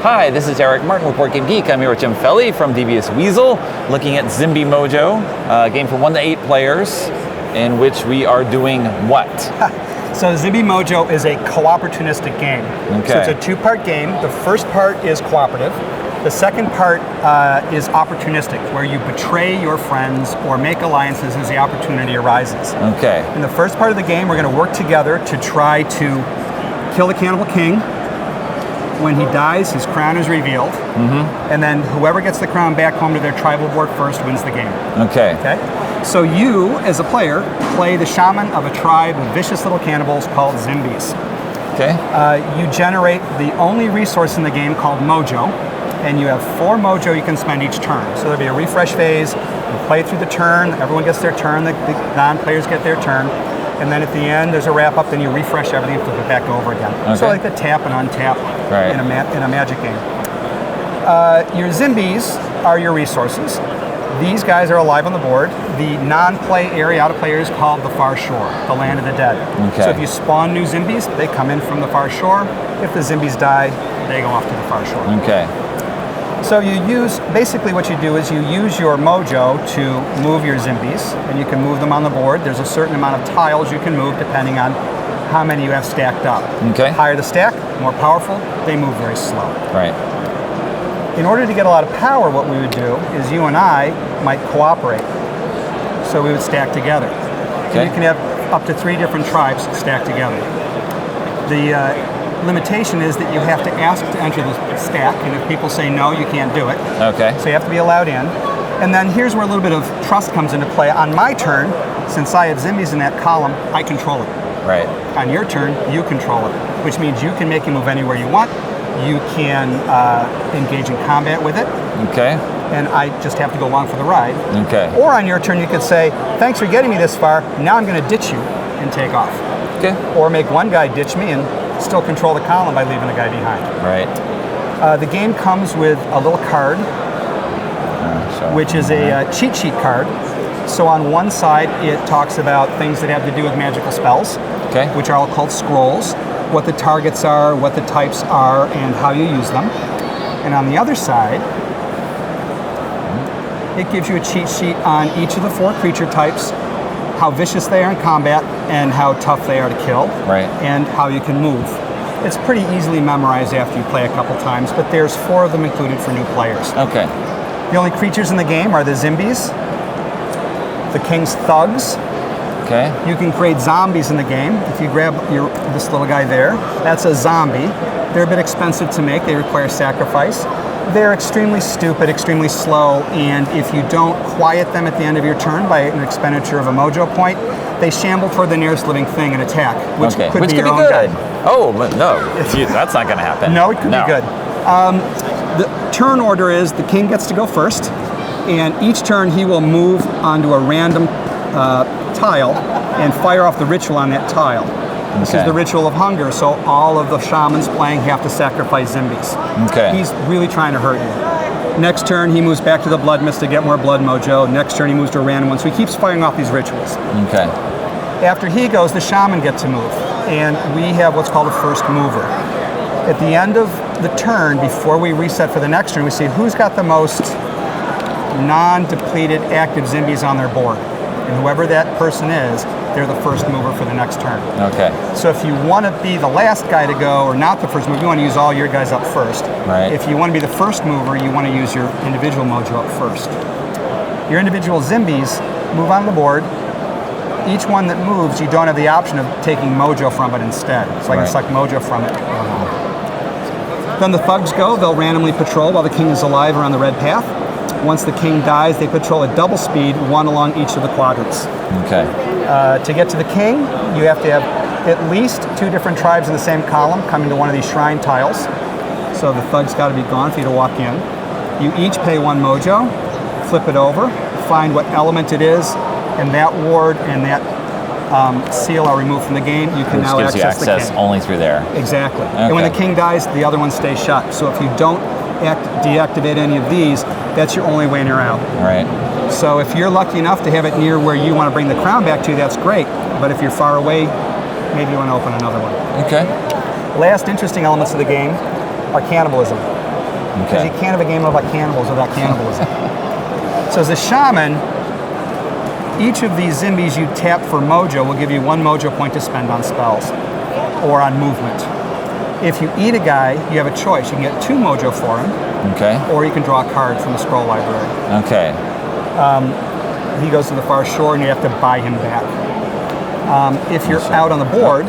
Hi, this is Eric Martin with Board Game Geek. I'm here with Jim Felly from Devious Weasel, looking at Zimby Mojo, a game for 1 to 8 players, in which we are doing what? So Zimby Mojo is a coopportunistic game. Okay. So it's a 2-part game. The first part is cooperative. The second part is opportunistic, where you betray your friends or make alliances as the opportunity arises. Okay. In the first part of the game, we're going to work together to try to kill the Cannibal King. When he dies, his crown is revealed, and then whoever gets the crown back home to their tribal board first wins the game. Okay. Okay? So you, as a player, play the shaman of a tribe of vicious little cannibals called Zimbys. Okay. You generate the only resource in the game called Mojo, and you have 4 Mojo you can spend each turn. So there'll be a refresh phase, you play through the turn, everyone gets their turn, the non-players get their turn, and then at the end there's a wrap-up, then you refresh everything and flip it back over again. Okay. So like the tap and untap in a magic game. Your Zimbies are your resources. These guys are alive on the board. The non-play area out of play is called the Far Shore, the land of the dead. Okay. So if you spawn new Zimbies, they come in from the Far Shore. If the Zimbies die, they go off to the Far Shore. Okay. So basically what you do is you use your Mojo to move your Zimbies, and you can move them on the board. There's a certain amount of tiles you can move depending on how many you have stacked up. Okay. Higher the stack, more powerful, they move very slow. Right. In order to get a lot of power, what we would do is you and I might cooperate. So we would stack together. Okay. And you can have up to 3 different tribes stacked together. The limitation is that you have to ask to enter the stack, and if people say no, you can't do it. Okay. So you have to be allowed in. And then here's where a little bit of trust comes into play. On my turn, since I have Zimbies in that column, I control it. Right. On your turn, you control it, which means you can make it move anywhere you want. You can engage in combat with it. Okay. And I just have to go along for the ride. Okay. Or on your turn, you could say, thanks for getting me this far, now I'm going to ditch you and take off. Okay. Or make one guy ditch me and still control the column by leaving a guy behind. Right. The game comes with a little card, which is a cheat sheet card. So on one side, it talks about things that have to do with magical spells, which are all called scrolls, what the targets are, what the types are, and how you use them. And on the other side, it gives you a cheat sheet on each of the 4 creature types, how vicious they are in combat, and how tough they are to kill, and how you can move. It's pretty easily memorized after you play a couple times, but there's 4 of them included for new players. Okay. The only creatures in the game are the Zimbies, the King's Thugs. Okay. You can create zombies in the game. If you grab this little guy there, that's a zombie. They're a bit expensive to make. They require sacrifice. They're extremely stupid, extremely slow, and if you don't quiet them at the end of your turn by an expenditure of a Mojo point, they shamble toward the nearest living thing and attack, which could be your own good. guy. Oh, no. Jeez, that's not going to happen. No, it could be good. The turn order is the king gets to go first, and each turn he will move onto a random tile and fire off the ritual on that tile. This is the ritual of hunger, so all of the shamans playing have to sacrifice Zimbies. Okay. He's really trying to hurt you. Next turn, he moves back to the blood mist to get more blood Mojo. Next turn, he moves to a random one, so he keeps firing off these rituals. Okay. After he goes, the shaman gets to move, and we have what's called a first mover. At the end of the turn, before we reset for the next turn, we see who's got the most non-depleted active Zimbies on their board. And whoever that person is, they're the first mover for the next turn. Okay. So if you want to be the last guy to go, or not the first mover, you want to use all your guys up first. Right. If you want to be the first mover, you want to use your individual Mojo up first. Your individual Zimbies move on the board. Each one that moves, you don't have the option of taking Mojo from it instead. So I can select Mojo from it. Then the thugs go. They'll randomly patrol while the king is alive or on the red path. Once the king dies, they patrol at double speed, 1 along each of the quadrants. Okay. To get to the king, you have to have at least 2 different tribes in the same column coming to one of these shrine tiles. So the thug's got to be gone for you to walk in. You each pay 1 Mojo, flip it over, find what element it is, and that ward and that seal are removed from the game. You can now access the king. Only through there. Exactly. Okay. And when the king dies, the other one stays shut. So if you don't deactivate any of these, that's your only way in or out. Right. So if you're lucky enough to have it near where you want to bring the crown back to, that's great. But if you're far away, maybe you want to open another one. Okay. Last interesting elements of the game are cannibalism. Because you can't have a game about cannibals without cannibalism. So as a shaman, each of these Zimbies you tap for Mojo will give you 1 Mojo point to spend on spells or on movement. If you eat a guy, you have a choice. You can get 2 Mojo for him, or you can draw a card from the scroll library. Okay. He goes to the far shore and you have to buy him back. If you're out on the board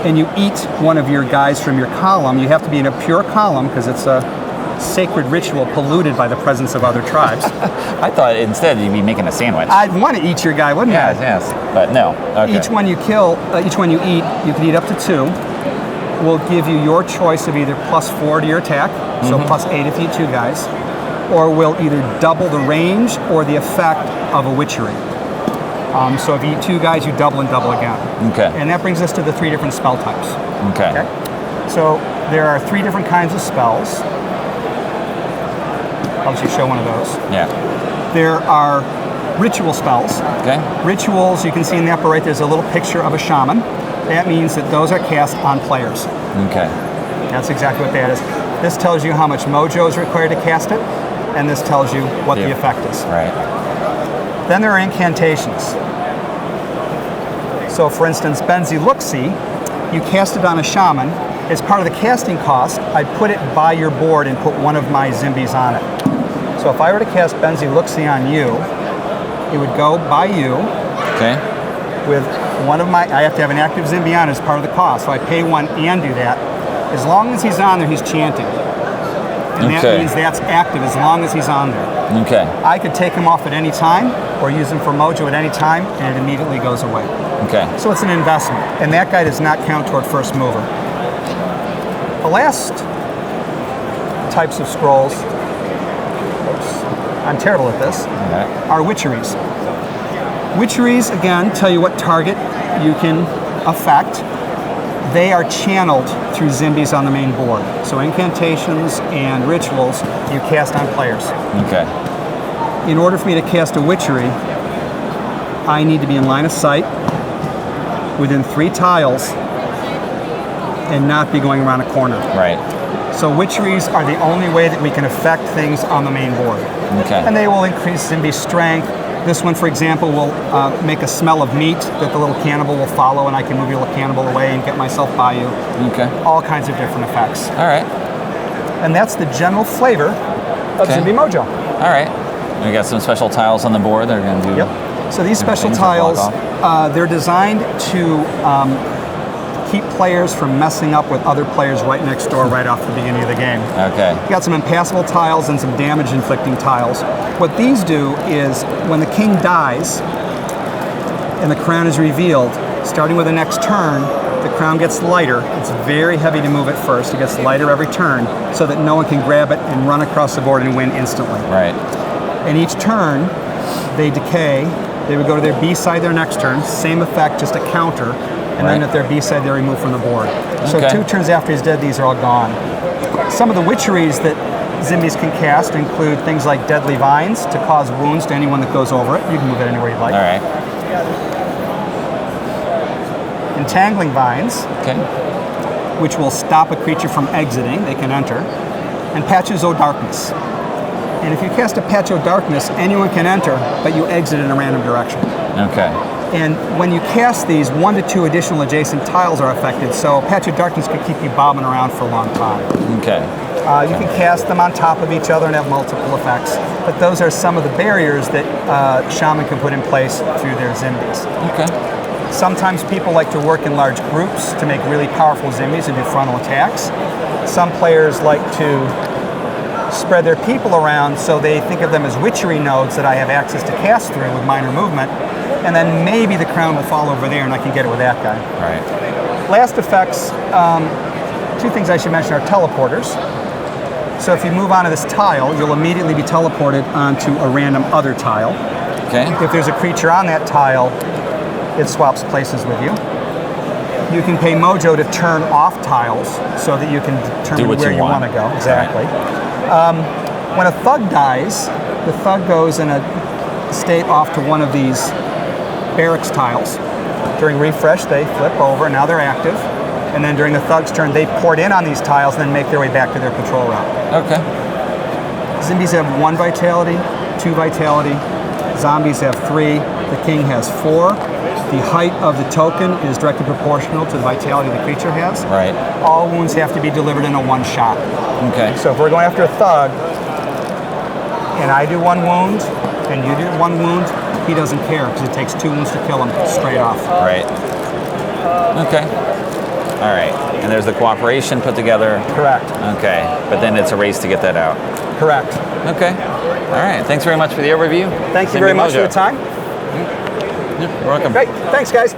and you eat one of your guys from your column, you have to be in a pure column because it's a sacred ritual polluted by the presence of other tribes. I thought instead you'd be making a sandwich. I'd want to eat your guy, wouldn't I? Yes, but no. Okay. Each one you kill, each one you eat, you can eat up to 2, will give you your choice of either +4 to your attack, so +8 if you eat 2 guys, or will either double the range or the effect of a witchery. So if you eat 2 guys, you double and double again. Okay. And that brings us to the 3 different spell types. Okay. So there are 3 different kinds of spells. I'll just show one of those. Yeah. There are ritual spells. Okay. Rituals, you can see in the upper right, there's a little picture of a shaman. That means that those are cast on players. Okay. That's exactly what that is. This tells you how much Mojo is required to cast it, and this tells you what the effect is. Right. Then there are incantations. So for instance, Benzi Luxi, you cast it on a shaman. As part of the casting cost, I put it by your board and put one of my Zimbies on it. So if I were to cast Benzi Luxi on you, it would go by you with one of my, I have to have an active Zimby on as part of the cost, so I pay 1 and do that. As long as he's on there, he's chanting. And that means that's active as long as he's on there. Okay. I could take him off at any time or use him for Mojo at any time, and it immediately goes away. Okay. So it's an investment, and that guy does not count toward first mover. The last types of scrolls, I'm terrible at this, are witcheries. Witcheries, again, tell you what target you can affect. They are channeled through Zimbies on the main board. So incantations and rituals you cast on players. Okay. In order for me to cast a witchery, I need to be in line of sight within 3 tiles and not be going around a corner. Right. So witcheries are the only way that we can affect things on the main board. Okay. And they will increase Zimby's strength. This one, for example, will make a smell of meat that the little cannibal will follow, and I can move your little cannibal away and get myself by you. Okay. All kinds of different effects. All right. And that's the general flavor of Zimby Mojo. All right. We got some special tiles on the board that are going to do. Yep. So these special tiles, they're designed to keep players from messing up with other players right next door right off the beginning of the game. Okay. You got some impassable tiles and some damage-inflicting tiles. What these do is, when the king dies and the crown is revealed, starting with the next turn, the crown gets lighter. It's very heavy to move at first. It gets lighter every turn so that no one can grab it and run across the board and win instantly. Right. And each turn, they decay. They would go to their B side their next turn. Same effect, just a counter. And then at their B side, they're removed from the board. So 2 turns after he's dead, these are all gone. Some of the witcheries that Zimbies can cast include things like Deadly Vines to cause wounds to anyone that goes over it. You can move it anywhere you'd like. All right. Entangling Vines, which will stop a creature from exiting. They can enter. And Patches O' Darkness. And if you cast a Patch O' Darkness, anyone can enter, but you exit in a random direction. Okay. And when you cast these, 1 to 2 additional adjacent tiles are affected, so Patch of Darkness could keep you bobbing around for a long time. Okay. You can cast them on top of each other and have multiple effects, but those are some of the barriers that Shaman can put in place through their Zimbies. Okay. Sometimes people like to work in large groups to make really powerful Zimbies and do frontal attacks. Some players like to spread their people around, so they think of them as witchery nodes that I have access to cast through with minor movement. And then maybe the crown will fall over there and I can get it with that guy. Right. Last effects, 2 things I should mention are teleporters. So if you move onto this tile, you'll immediately be teleported onto a random other tile. Okay. If there's a creature on that tile, it swaps places with you. You can pay Mojo to turn off tiles so that you can determine where you want to go. Exactly. Right. When a thug dies, the thug goes in a state off to one of these barracks tiles. During refresh, they flip over, and now they're active. and then during the thug's turn, they port in on these tiles and then make their way back to their patrol route. Okay. Zimbies have 1 vitality, 2 vitality. Zombies have 3. The king has 4. The height of the token is directly proportional to the vitality the creature has. Right. All wounds have to be delivered in a 1 shot. Okay. So if we're going after a thug, and I do 1 wound, and you do 1 wound, he doesn't care because it takes 2 wounds to kill him straight off. Right. Okay. All right. And there's the cooperation put together. Correct. Okay. But then it's a race to get that out. Correct. Okay. All right. Thanks very much for the overview. Thank you Zimby very much for Mojo. your time. You're welcome. Great. Thanks, guys.